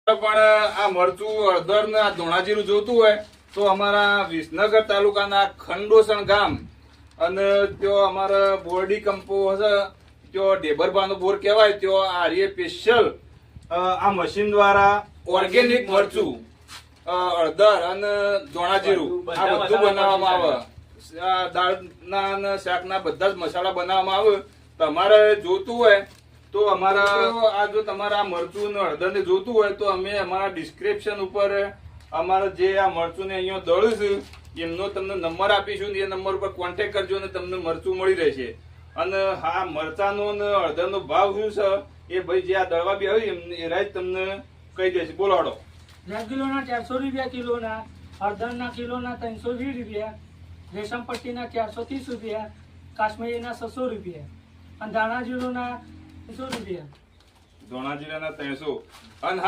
પણ આ મરચું હળદર ને આ ધોણાજીરું જોતું હોય તો અમારા વિસનગર તાલુકાના ખંડોસણ ગામ અને ત્યાં અમારા બોરડી કંપો હશે ત્યાં ડેબરબાનો બોર કહેવાય ત્યાં આર્ય સ્પેશિયલ આ મશીન દ્વારા ઓર્ગેનિક મરચું હળદર અને ધોણાજીરું આ બધું બનાવવામાં આવે. દાળના અને શાકના બધા જ મસાલા બનાવવામાં આવે. તમારે જોતું હોય તો અમારા આ જો તમારા મરચું ને હળદર ને જોતું હોય તો અમે અમારા ડિસ્ક્રિપ્શન ઉપર અમારા જે આ મરચું ને અહીંયા દળ્યું છે એમનો તમને નંબર આપીશું ને એ નંબર ઉપર કોન્ટેક્ટ કરજો ને તમને મરચું મળી રહેશે. અને હા મરચાનો ને હળદરનો ભાવ શું છે એ ભાઈ જે આ દળવા બી હોય એ રાજ તમને કહી દેશે. બોલાડો. 10 કિલોના 400 રૂપિયા કિલોના, હળદરના કિલોના 320 રૂપિયા, રેશમ પટ્ટીના 430 રૂપિયા, કાશ્મીરીના 600 રૂપિયા અને ધાણા જીરુંના 300 રૂપિયા. ધોણાજીરાના 300 અને હા